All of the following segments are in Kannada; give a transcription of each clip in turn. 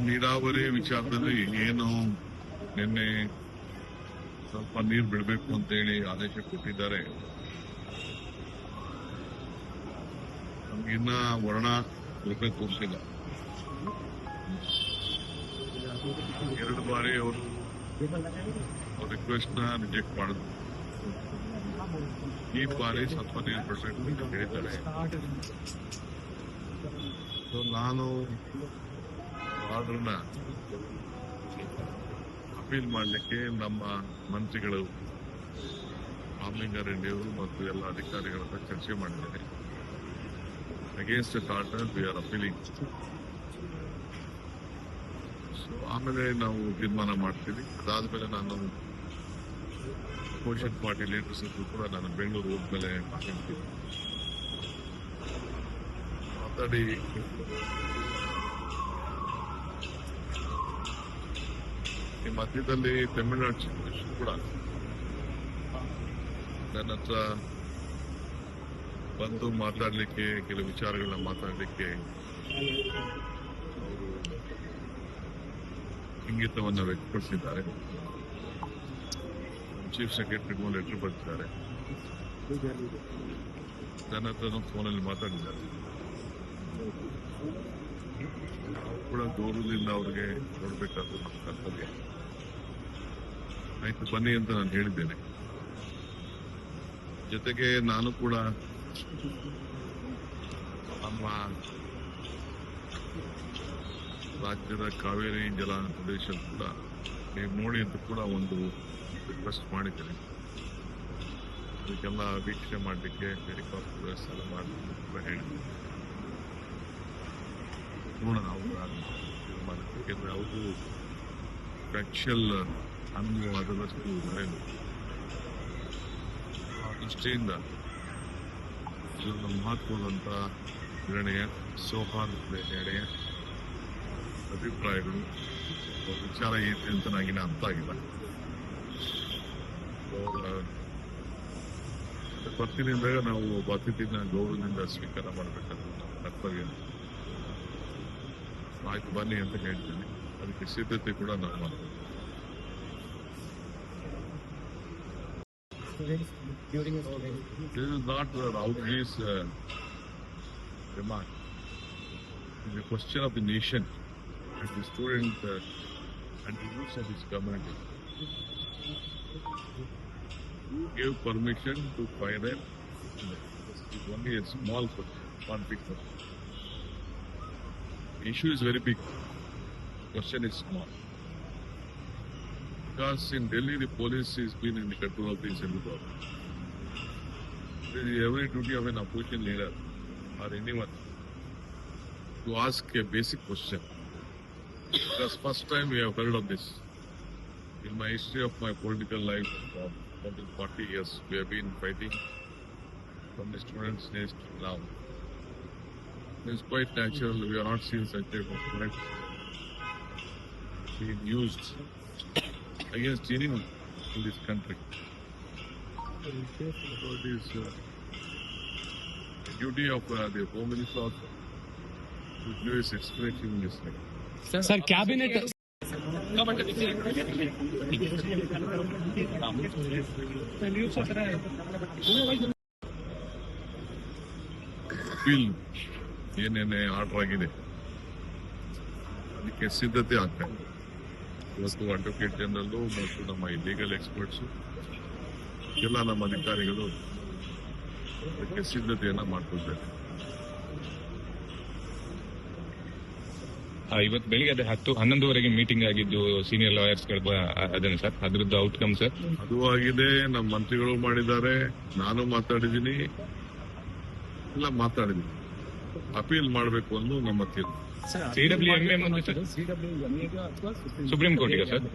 ನೀರಾವರಿ ವಿಚಾರದಲ್ಲಿ ಏನು ನಿನ್ನೆ ಸ್ವಲ್ಪ ನೀರು ಬಿಡಬೇಕು ಅಂತ ಹೇಳಿ ಆದೇಶ ಕೊಟ್ಟಿದ್ದಾರೆ. ನಮ್ಗಿನ್ನ ವರ್ಣ ರೂಪಾಯಿ ತೋರಿಸಿಲ್ಲ. 2 ಬಾರಿ ಅವರು ರಿಕ್ವೆಸ್ಟ್ ನ ರಿಜೆಕ್ಟ್ ಮಾಡಿದ್ರು. ಈ ಬಾರಿ ಸ್ವಲ್ಪ ನೀರು ಬಿಡಬೇಕು ಅಂತ ಹೇಳಿದ್ದಾರೆ. ನಾನು ಆರ್ಡರ್ನ ಅಪೀಲ್ ಮಾಡಲಿಕ್ಕೆ ನಮ್ಮ ಮಂತ್ರಿಗಳು ರಾಮಲಿಂಗಾರೆಡ್ಡಿಯವರು ಮತ್ತು ಎಲ್ಲ ಅಧಿಕಾರಿಗಳ ಹತ್ರ ಚರ್ಚೆ ಮಾಡಿದ್ದೇನೆ. Against the order we are appealing. ಆಮೇಲೆ ನಾವು ತೀರ್ಮಾನ ಮಾಡ್ತೀವಿ. ಅದಾದ್ಮೇಲೆ ನಾನು ಅಪೋಸಿಷನ್ ಪಾರ್ಟಿ ಲೀಡರ್ಸ್ ಕೂಡ ನಾನು ಬೆಂಗಳೂರು ಹೋದ್ಮೇಲೆ ಮಾತಾಡಿ ಈ ಮಧ್ಯದಲ್ಲಿ ತಮಿಳುನಾಡು ಚೀಫ್ ಕೂಡ ನನ್ನ ಹತ್ರ ಬಂದು ಮಾತಾಡಲಿಕ್ಕೆ, ಕೆಲವು ವಿಚಾರಗಳನ್ನ ಮಾತಾಡಲಿಕ್ಕೆ ಅವರು ಇಂಗಿತವನ್ನು ವ್ಯಕ್ತಪಡಿಸಿದ್ದಾರೆ. ಚೀಫ್ ಸೆಕ್ರೆಟರಿಗೂ ಲೆಟರ್ ಬರೆದಿದ್ದಾರೆ. ನನ್ನ ಹತ್ರ ಫೋನಲ್ಲಿ ಮಾತಾಡಿದ್ದಾರೆ. ನಾವು ಕೂಡ ಗೌರವದಿಂದ ಅವ್ರಿಗೆ ನೋಡ್ಬೇಕಾದ ನಮ್ಮ ಕರ್ತವ್ಯ. ಆಯ್ತು ಬನ್ನಿ ಅಂತ ನಾನು ಹೇಳಿದ್ದೇನೆ. ಜೊತೆಗೆ ನಾನು ಕೂಡ ನಮ್ಮ ರಾಜ್ಯದ ಕಾವೇರಿ ಜಲ ಪ್ರದೇಶ ಕೂಡ ನೀವು ನೋಡಿ ಅಂತ ಕೂಡ ಒಂದು ರಿಕ್ವೆಸ್ಟ್ ಮಾಡಿದ್ದೇನೆ. ಅದಕ್ಕೆಲ್ಲ ವೀಕ್ಷಣೆ ಮಾಡಲಿಕ್ಕೆ ಹೆಲಿಕಾಪ್ಟರ್ ವ್ಯವಸ್ಥೆ ಎಲ್ಲ ಮಾಡಲಿಕ್ಕೆ ಕೂಡ ಹೇಳಿದ್ದೀನಿ. ನೋಡೋಣ ತೀರ್ಮಾನಕ್ಕೆ, ಯಾಕೆಂದ್ರೆ ಅವರು ಫ್ಯಾಕ್ಚುಯಲ್ ಅನುಭವ ಅದರಷ್ಟು ಬರೆಯಲು ದೃಷ್ಟಿಯಿಂದ ಇದೊಂದು ಮಹತ್ವದಂತ ನಿರ್ಣಯ, ಸೌಹಾರ್ದ ನಿರ್ಣಯ, ಅಭಿಪ್ರಾಯಗಳು, ವಿಚಾರ ಏನಿದೆ ಅಂತ ನನಗಿನ್ನ ಅರ್ಥ ಆಗಿಲ್ಲ. ಬರ್ತೀನಿ ಅಂದಾಗ ನಾವು ಒಬ್ಬ ಅತಿಥಿನ ಗೌರವದಿಂದ ಸ್ವೀಕಾರ ಮಾಡಬೇಕಾದ್ರೆ ನಮ್ಮ ಕರ್ತವ್ಯ. ಆಯ್ತು ಬನ್ನಿ ಅಂತ ಹೇಳ್ತೀನಿ. ಅದಕ್ಕೆ ಸಿದ್ಧತೆ ಕೂಡ ನಾವು ಮಾಡ್ತೀವಿ. This is not Raulji's remark. It is a question of the nation and the student and the youth of this community. Who gave permission to fire them? It is only a small question, not big question. The issue is very big. The question is small. Because in Delhi, the police has been in the control of the Central government. It is every duty of an opposition leader or anyone to ask a basic question. Because first time we have heard of this. In my history of my political life, for more than 40 years, we have been fighting from the students' days to now. It is quite natural. We are not seeing such type of threat being used against anyone in this country. So it is the duty of the Home Minister also to give his explanation in this way. Sir, cabinet. Appeal ಏನೇನೆ ಆರ್ಡರ್ ಆಗಿದೆ ಅದಕ್ಕೆ ಸಿದ್ಧತೆ ಆಗ್ತಾ ಇದೆ. ಇವತ್ತು ಅಡ್ವೊಕೇಟ್ ಜನರಲ್ಲು ಮತ್ತು ನಮ್ಮ ಲೀಗಲ್ ಎಕ್ಸ್ಪರ್ಟ್ಸು ಎಲ್ಲ ನಮ್ಮ ಅಧಿಕಾರಿಗಳು ಅದಕ್ಕೆ ಸಿದ್ಧತೆಯನ್ನ ಮಾಡ್ಕೊಳ್ತಾರೆ. ಇವತ್ತು ಬೆಳಿಗ್ಗೆ ಅದೇ 10-11ವರೆಗೆ ಮೀಟಿಂಗ್ ಆಗಿದ್ದು ಸೀನಿಯರ್ ಲಾಯರ್ಸ್ ಅದೇನು ಸರ್, ಅದ್ರದ್ದು ಔಟ್ಕಮ್ ಸರ್? ಅದು ಆಗಿದೆ. ನಮ್ಮ ಮಂತ್ರಿಗಳು ಮಾಡಿದ್ದಾರೆ, ನಾನು ಮಾತಾಡಿದ್ದೀನಿ, ಎಲ್ಲ ಮಾತಾಡಿದ್ದೀನಿ. ಅಪೀಲ್ ಮಾಡಬೇಕು ಅನ್ನೋ ನಮ್ಮ ತೀರ್ಮಾನ. ಸುಪ್ರೀಂ ಕೋರ್ಟಿಗೆ ಸರ್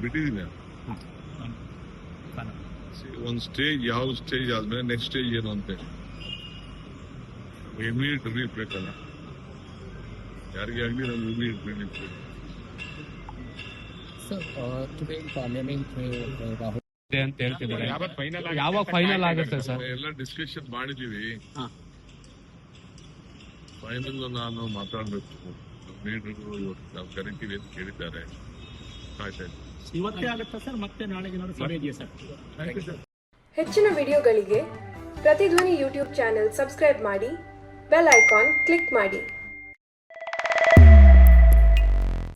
ಬಿಟ್ಟಿದ್ದೀನಿ. ಒಂದು ಸ್ಟೇಜ್, ಯಾವ ಸ್ಟೇಜ್ ಆದ್ಮೇಲೆ ನೆಕ್ಸ್ಟ್ ಸ್ಟೇಜ್ ಏನು ಅಂತ ಇಮಿಡಿಯೇಟ್ ರಿಲೀಫ್ ಬೇಕಲ್ಲ ಯಾರಿಗೆ ಆಗಲಿ, ನಮ್ಗೆ ಇಮಿಡಿಯೇಟ್ ರಿಲೀಫ್ ಬೇಕು. ಅಂತ ಹೇಳ್ತಿದ್ದಾರೆ. ಯಾವಾಗ ಫೈನಲ್ ಆಗುತ್ತೆ ಸರ್? ಎಲ್ಲ ಡಿಸ್ಕಷನ್ ಮಾಡಿದೀವಿ. ಫೈನಲ್ ನಾನು ಮಾತಾಡಬೇಕು. ಲೀಡರ್ಗಳು ಇವತ್ತು ನಾವು ಕರಿತೀವಿ ಅಂತ ಕೇಳಿದ್ದಾರೆ. ಕಾಯ್ತಾ ಇದ್ದೀನಿ. ಇವತ್ತೇ ಆಗುತ್ತಾ ಸರ್? ಮತ್ತೆ ನಾಳೆಗೆ ಏನಾದ್ರು ಸಮಯ ಇದೆಯಾ ಸರ್? ಹೆಚ್ಚಿನ ವಿಡಿಯೋಗಳಿಗೆ ಪ್ರತಿಧ್ವನಿ ಯೂಟ್ಯೂಬ್ ಚಾನೆಲ್ ಸಬ್ಸ್ಕ್ರೈಬ್ ಮಾಡಿ, ಬೆಲ್ ಐಕಾನ್ ಕ್ಲಿಕ್ ಮಾಡಿ.